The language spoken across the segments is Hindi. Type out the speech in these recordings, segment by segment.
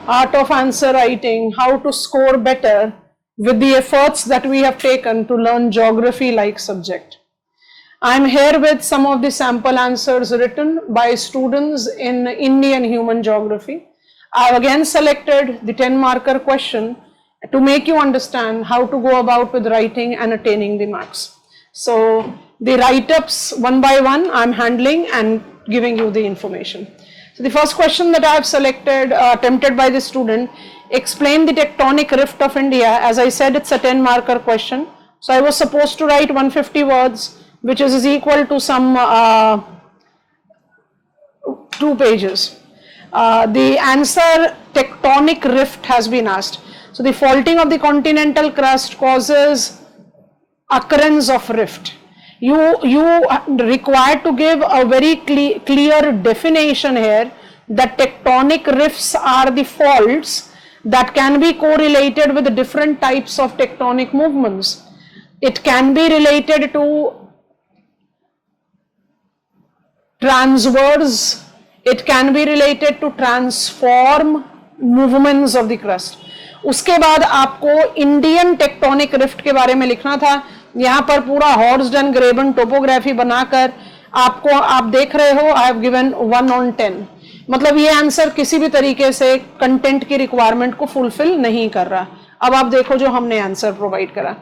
art of answer writing, how to score better with the efforts that we have taken to learn geography like subject. I am here with some of the sample answers written by students in Indian human geography. I have again selected the 10 marker question to make you understand how to go about with writing and attaining the marks. So the write-ups one by one I am handling and giving you the information. So the first question that I have selected, attempted by the student, explain the tectonic rift of India. As I said, it's a 10 marker question. So I was supposed to write 150 words, which is equal to some 2 pages. The answer tectonic rift has been asked. So the faulting of the continental crust causes occurrence of rift. You required to give a very clear definition here that tectonic rifts are the faults that can be correlated with different types of tectonic movements. It can be related to transverse, it can be related to transform movements of the crust. उसके बाद आपको इंडियन टेक्टोनिक रिफ्ट के बारे में लिखना था. यहाँ पर पूरा हॉर्स्ड एंड ग्रेबन टोपोग्राफी बनाकर आपको, आप देख रहे हो, आई हैव गिवन 1 on 10. मतलब ये आंसर किसी भी तरीके से कंटेंट की रिक्वायरमेंट को फुलफिल नहीं कर रहा. अब आप देखो जो हमने आंसर प्रोवाइड करा,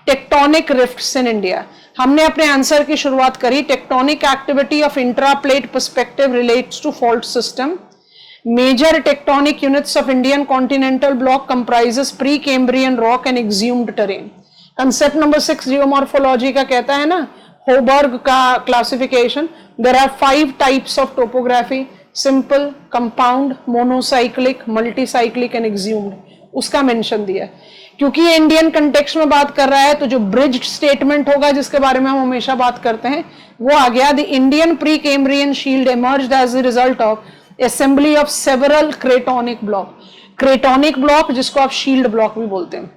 टेक्टोनिक रिफ्ट्स इन इंडिया. हमने अपने आंसर की शुरुआत करी, tectonic activity of intraplate perspective relates to fault system. Major tectonic units of Indian continental block comprises pre-Cambrian rock and exhumed terrain. Concept number 6 geomorphology का कहता है ना, होबर्ग का classification. There are 5 types of topography: simple, compound, monocyclic, multicyclic and exhumed. उसका मेंशन दिया. क्योंकि ये इंडियन कंटेक्स्ट में बात कर रहा है, तो जो ब्रिज्ड स्टेटमेंट होगा जिसके बारे में हम हमेशा बात करते हैं, वो आ गया. The Indian pre Cambrian shield emerged as the result of assembly of several cratonic block. Cratonic block जिसको आप shield block भी बोलते हैं.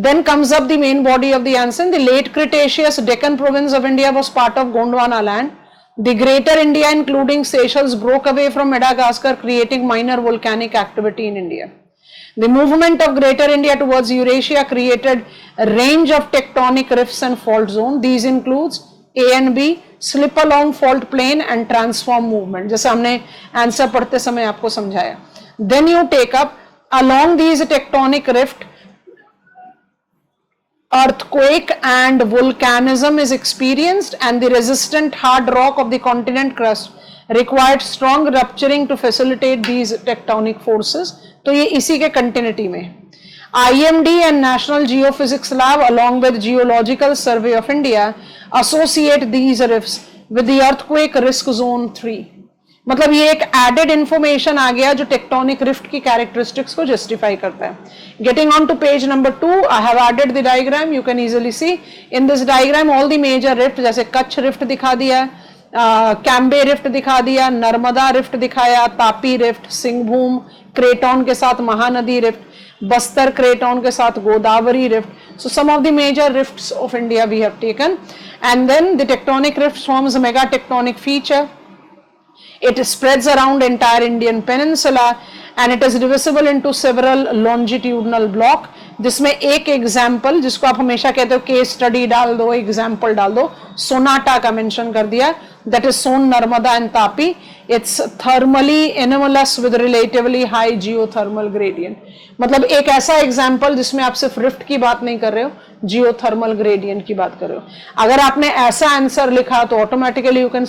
Then comes up the main body of the answer. The late Cretaceous Deccan province of India was part of Gondwana land. The greater India including Seychelles broke away from Madagascar, creating minor volcanic activity in India. The movement of greater India towards Eurasia created a range of tectonic rifts and fault zone. These includes A and B, slip along fault plane and transform movement, जैसे हमने आंसर पढ़ते समय आपको समझाया. Then you take up along these tectonic rift, earthquake and volcanism is experienced, and the resistant hard rock of the continent crust required strong rupturing to facilitate these tectonic forces. तो ये इसी के कंटिन्यूटी में. IMD and National Geophysics Lab along with Geological Survey of India associate these rifts with the earthquake risk zone 3. मतलब ये एक एडेड इंफॉर्मेशन आ गया जो टेक्टोनिक रिफ्ट की कैरेक्टरिस्टिक्स को जस्टिफाई करता है. Getting on to page number 2, I have added the diagram. You can easily see in this diagram all the major rift, जैसे कच्छ रिफ्ट दिखा दिया, कैम्बे रिफ्ट दिखा दिया, नर्मदा रिफ्ट दिखाया, तापी रिफ्ट, सिंहभूम क्रेटोन के साथ महानदी रिफ्ट, बस्तर क्रेटोन के साथ Godavari rift. So some of the major rifts of India we have taken, and then the tectonic rift forms a mega tectonic feature. It spreads around entire Indian peninsula and it is divisible into several longitudinal block. जिसमें एक एग्जाम्पल जिसको आप हमेशा कहते हो केस स्टडी डाल दो, एग्जाम्पल डाल दो, सोनाटा का मेंशन कर दिया, that is Son Narmada and Tapi. It's thermally anomalous with relatively high geothermal gradient. मतलब एक ऐसा एग्जाम्पल जिसमें आप सिर्फ रिफ्ट की बात नहीं कर रहे हो, जियोथर्मल ग्रेडियंट की बात कर रहे हो. अगर आपने ऐसा आंसर लिखा तो automatically you can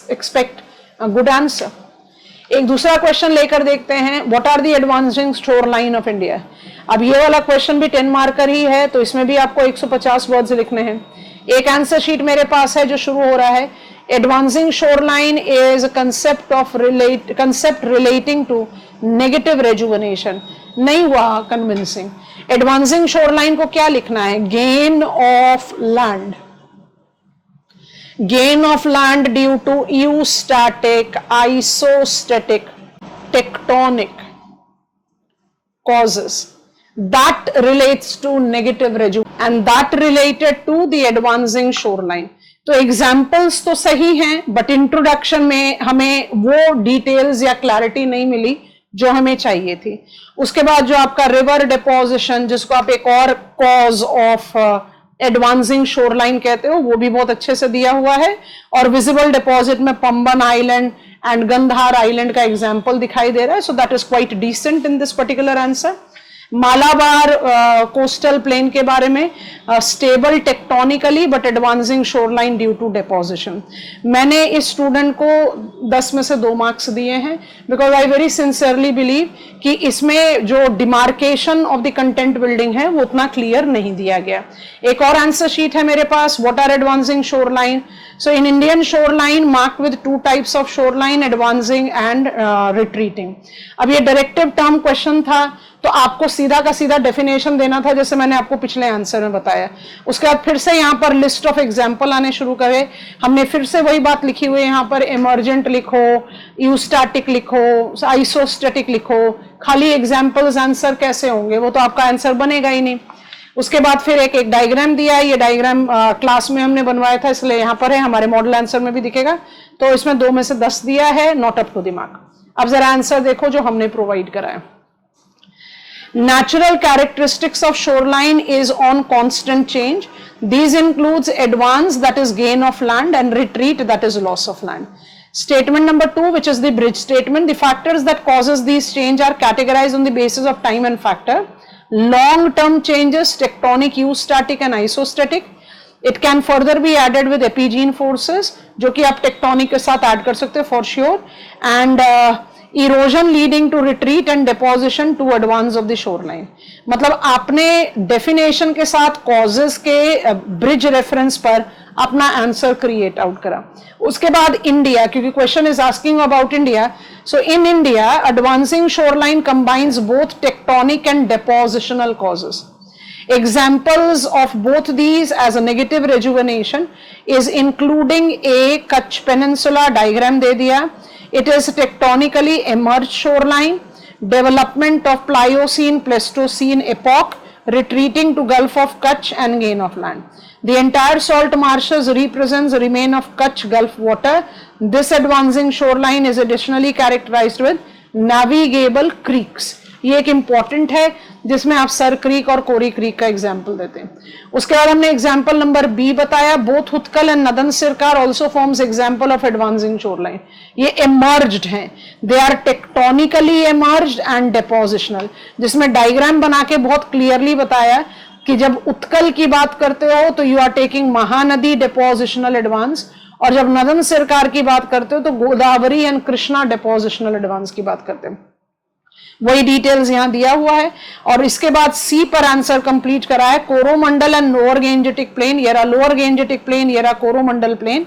expect good answer. एक दूसरा क्वेश्चन लेकर देखते हैं, what are the advancing shoreline of India. अब ये वाला क्वेश्चन भी 10 मार्कर ही है, तो इसमें भी आपको 150 वर्ड्स लिखने हैं. एक आंसर शीट मेरे पास है जो शुरू हो रहा है, advancing shoreline is concept relating to negative rejuvenation. नहीं हुआ कन्विंसिंग. एडवांसिंग शोर लाइन को क्या लिखना है, gain of land. Gain of land due to eustatic, isostatic, tectonic causes. That relates to negative rejuvenation and that related to the advancing shoreline. तो एग्जाम्पल्स तो सही हैं, बट इंट्रोडक्शन में हमें वो डिटेल्स या क्लैरिटी नहीं मिली जो हमें चाहिए थी। उसके बाद जो आपका रिवर डिपोजिशन, जिसको आप एक और कॉज ऑफ एडवांसिंग शोरलाइन कहते हो, वो भी बहुत अच्छे से दिया हुआ है। और विजिबल डिपॉजिट में Pamban island and Gandhar island का एग्जाम्पल दिखाई दे रहा है, so that is quite decent in this particular answer. Malabar coastal plain के बारे में, stable tectonically but advancing shoreline due to deposition. मैंने इस स्टूडेंट को 10 में से 2 मार्क्स दिए हैं because I very sincerely believe कि इसमें जो demarcation of the content building है वो उतना क्लियर नहीं दिया गया। एक और आंसर शीट है मेरे पास, what are advancing shoreline. So in Indian shoreline marked with 2 types of shoreline, advancing and retreating. अब ये डायरेक्टिव टर्म क्वेश्चन था तो आपको सीधा का सीधा डेफिनेशन देना था, जैसे मैंने आपको पिछले आंसर में बताया। उसके बाद फिर से यहाँ पर लिस्ट ऑफ एग्जाम्पल आने शुरू करे। हमने फिर से वही बात लिखी हुई है, यहाँ पर इमर्जेंट लिखो, यूस्टैटिक लिखो, आइसोस्टैटिक लिखो। खाली एग्जाम्पल्स आंसर कैसे होंगे, वो तो आपका आंसर बनेगा ही नहीं। उसके बाद फिर एक डायग्राम दिया है, ये डायग्राम क्लास में हमने बनवाया था इसलिए यहाँ पर है, हमारे मॉडल आंसर में भी दिखेगा। तो इसमें 2 में से 10 दिया है, not up to the mark. अब जरा आंसर देखो जो हमने प्रोवाइड करा है। Natural characteristics of shoreline is on constant change. These includes advance, that is gain of land, and retreat, that is loss of land. Statement number 2, which is the bridge statement. The factors that causes these change are categorized on the basis of time and factor. Long-term changes, tectonic, eustatic and isostatic. It can further be added with epigene forces, जो कि आप टेक्टोनिक के साथ ऐड कर सकते हो for sure. And erosion leading to retreat and deposition to advance of the shoreline. मतलब आपने डेफिनेशन के साथ कॉजेस के ब्रिज रेफरेंस पर अपना आंसर क्रिएट आउट करा। उसके बाद इंडिया, क्योंकि question is asking about India, so in India advancing shoreline combines both tectonic and depositional causes. Examples of both these as a negative rejuvenation is including a Kutch Peninsula, diagram दे दिया। It is tectonically emerged shoreline, development of Pliocene, Pleistocene epoch, retreating to Gulf of Kutch and gain of land. The entire salt marshes represents the remain of Kutch Gulf water. This advancing shoreline is additionally characterized with navigable creeks. ये एक इंपॉर्टेंट है जिसमें आप सर क्रीक और कोरी क्रीक का एग्जाम्पल देते हैं। उसके बाद हमने एग्जाम्पल नंबर बी बताया, both Utkal and northern Circars also forms example of advancing shoreline. ये एमर्ज्ड हैं, they are tectonically emerged and depositional, जिसमें डायग्राम बना के बहुत क्लियरली बताया कि जब उत्कल की बात करते हो तो you are taking Mahanadi depositional advance, और जब नदन सिरकार की बात करते हो तो Godavari and Krishna depositional advance की बात करते हैं। वही डिटेल्स यहां दिया हुआ है। और इसके बाद सी पर आंसर कंप्लीट करा है, Coromandel and lower Gangetic plain, ये रहा लोअर गेंजेटिक प्लेन, ये रहा Coromandel plain,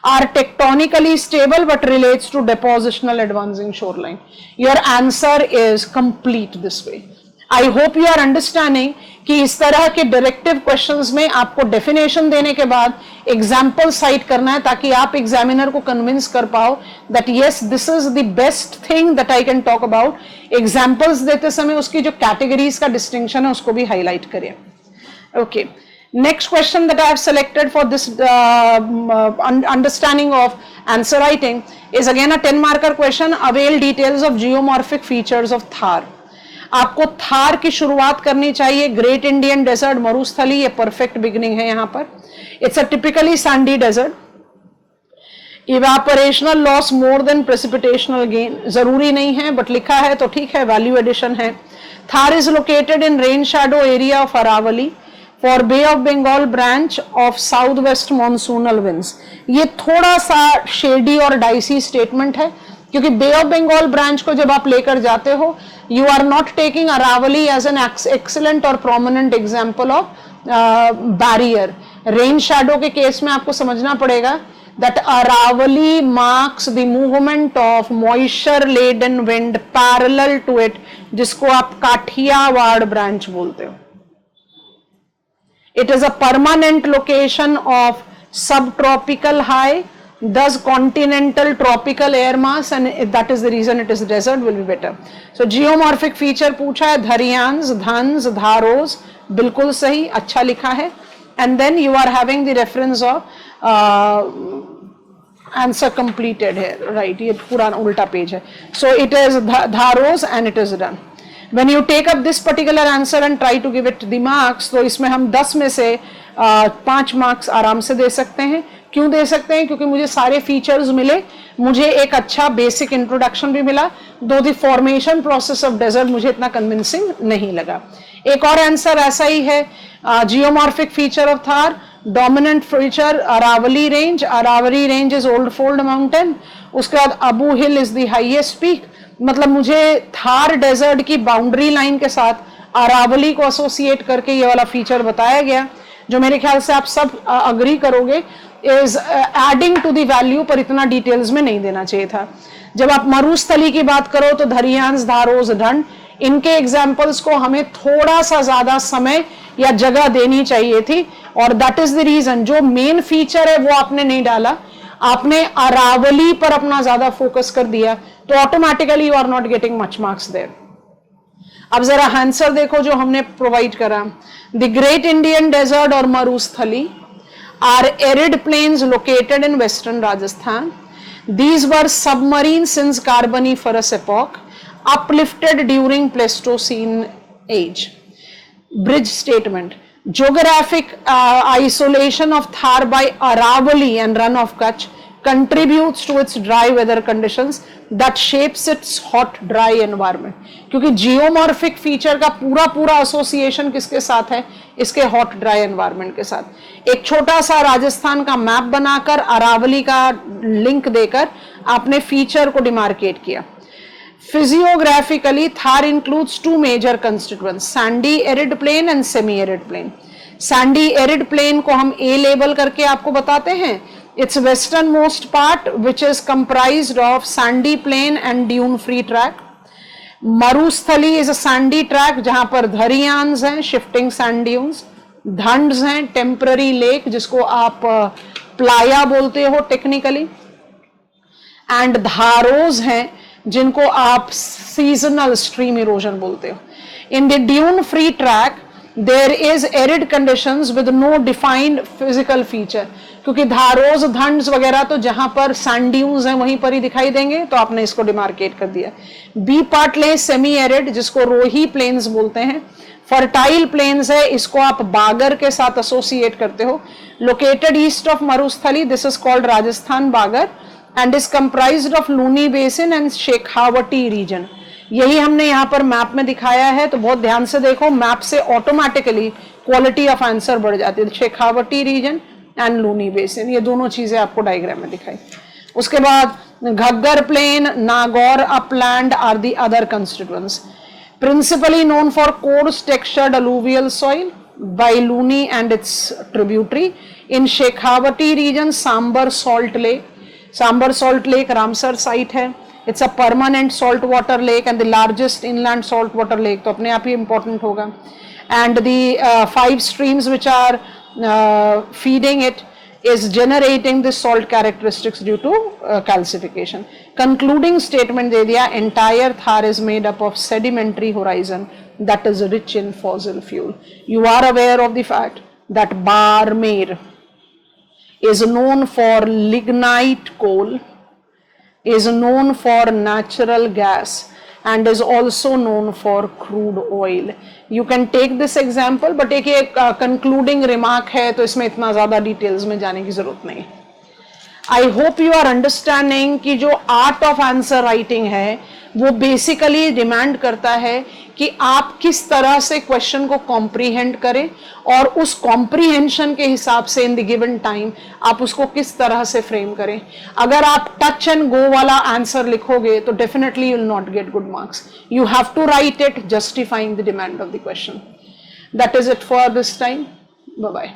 are tectonically stable but relates to depositional advancing shoreline. Your answer is complete this way. I hope you are understanding कि इस तरह के डायरेक्टिव क्वेश्चंस में आपको डेफिनेशन देने के बाद एग्जाम्पल साइट करना है, ताकि आप एग्जामिनर को कन्विंस कर पाओ that yes this is the best thing that I can talk about. Examples देते समय उसकी जो कैटेगरीज का डिस्टिंक्शन है उसको भी हाईलाइट करिए। Okay, next question that I have selected for this understanding of answer writing is again a 10 marker question. Avail details of geomorphic features of Thar. आपको थार की शुरुआत करनी चाहिए, ग्रेट इंडियन डेजर्ट मरुस्थली, ये परफेक्ट बिगिनिंग है यहाँ पर। It's a typically sandy desert, evaporational loss more than precipitational gain, जरूरी नहीं है बट लिखा है तो ठीक है, वैल्यू एडिशन है। Thar is located in rain shadow area of Aravalli for bay of Bengal branch of south west monsoonal winds. ये थोड़ा सा शेडी और डाइसी स्टेटमेंट है, क्योंकि बे ऑफ बंगाल ब्रांच को जब आप लेकर जाते हो, you are not taking Aravalli as an excellent और prominent example of barrier. Rain shadow के केस में आपको समझना पड़ेगा that Aravali marks the movement of moisture laden wind parallel to it, जिसको आप काठियावाड़ ब्रांच बोलते हो। It is a permanent location of subtropical high, thus continental tropical air mass, and that is the reason it is desert will be better. So geomorphic feature पूछा है, धरियांस, धंस, धारोस, बिल्कुल सही, अच्छा लिखा है। And then you are having the reference of answer completed है, राइट, ये पूरा उल्टा पेज है. सो इट इज धारोज and it is done. When you take up this particular answer and try to give it the marks, तो इसमें हम 10 में से 5 मार्क्स आराम से दे सकते हैं. क्यों दे सकते हैं? क्योंकि मुझे सारे फीचर्स मिले, मुझे एक अच्छा बेसिक इंट्रोडक्शन भी मिला, though the formation process of desert मुझे इतना कन्विंसिंग नहीं लगा. एक और आंसर ऐसा ही है, geomorphic feature of Thar, dominant feature Aravalli range. Aravalli range is old fold mountain. उसके बाद Abu hill is the highest peak. मतलब मुझे थार डेजर्ट की बाउंड्री लाइन के साथ अरावली को एसोसिएट करके ये वाला फीचर बताया गया, जो मेरे ख्याल से आप सब अग्री करोगे is adding to the value, पर इतना डिटेल्स में नहीं देना चाहिए था. जब आप मरुस्थली की बात करो तो धरियांस, धारोज, ढंड, इनके एग्जाम्पल्स को हमें थोड़ा सा ज्यादा समय या जगह देनी चाहिए थी, और दैट इज द रीजन. जो मेन फीचर है वो आपने नहीं डाला, आपने अरावली पर अपना ज्यादा फोकस कर दिया, तो automatically you are not getting much marks there. अब जरा आंसर देखो जो हमने प्रोवाइड करा. द ग्रेट इंडियन डेजर्ट और Marusthali are arid plains located in western Rajasthan. These were submarine since carboniferous epoch, uplifted during Pleistocene age. Bridge statement. Geographic isolation of Thar by Aravalli and Run of Kutch contributes to its dry weather conditions that shapes its hot dry environment. क्योंकि जियोमॉर्फिक फीचर का पूरा पूरा एसोसिएशन किसके साथ है? इसके हॉट ड्राई एनवायरनमेंट के साथ. एक छोटा सा राजस्थान का मैप बनाकर अरावली का लिंक देकर आपने फीचर को डिमार्केट किया. Physiographically, Thar includes two major constituents, sandy arid plain and semi arid plain. Sandy arid plain को हम A लेबल करके आपको बताते हैं. Its westernmost part which is comprised of sandy plain and dune free track. मरुस्थली is a sandy track जहां पर धरियांस हैं, shifting sand dunes. धंड्स हैं, temporary lake जिसको आप प्लाया बोलते हो टेक्निकली. एंड धारोज हैं जिनको आप सीजनल स्ट्रीम इरोजन बोलते हो. In the dune free track there is arid conditions with no defined physical feature. क्योंकि धारोज, धंड्स वगैरह तो जहां पर सैंड ड्यून्स हैं वहीं पर ही दिखाई देंगे, तो आपने इसको डिमार्केट कर दिया. बी पार्ट ले सेमी एरिड जिसको रोही प्लेन्स बोलते हैं. फर्टाइल प्लेन्स है, इसको आप बागर के साथ एसोसिएट करते हो. Located east of Marusthali, this is called Rajasthan Bagar and is comprised of Luni Basin and Shekhawati region. यही हमने यहाँ पर मैप में दिखाया है, तो बहुत ध्यान से देखो, मैप से ऑटोमेटिकली क्वालिटी ऑफ आंसर बढ़ जाती है. Shekhawati region and Luni basin, ये दोनों चीजें आपको डायग्राम में दिखाई. उसके बाद Ghaggar plain, Nagaur upland are the other constituents. Principally known for coarse textured alluvial soil by Luni and its tributary. In Shekhawati region, Sambar Salt Lake. Sambar Salt Lake Ramsar site है. It's a permanent salt water lake and the largest inland salt water lake. तो अपने आप ही important होगा. And the 5 streams which are feeding it is generating the salt characteristics due to calcification. Concluding statement दे दिया, entire Thar is made up of sedimentary horizon that is rich in fossil fuel. You are aware of the fact that Barmer is known for lignite coal, is known for natural gas and is also known for crude oil. You can take this example, but एक concluding remark है, तो इसमें इतना ज़्यादा details में जाने की ज़रूरत नहीं. I hope you are understanding कि जो art of answer writing है वो बेसिकली डिमांड करता है कि आप किस तरह से क्वेश्चन को कॉम्प्रीहेंड करें और उस कॉम्प्रीहेंशन के हिसाब से इन द गिवन टाइम आप उसको किस तरह से फ्रेम करें. अगर आप टच एंड गो वाला आंसर लिखोगे तो definitely you will not get good marks. You have to write it justifying the demand of the question. That is it for this time. Bye bye.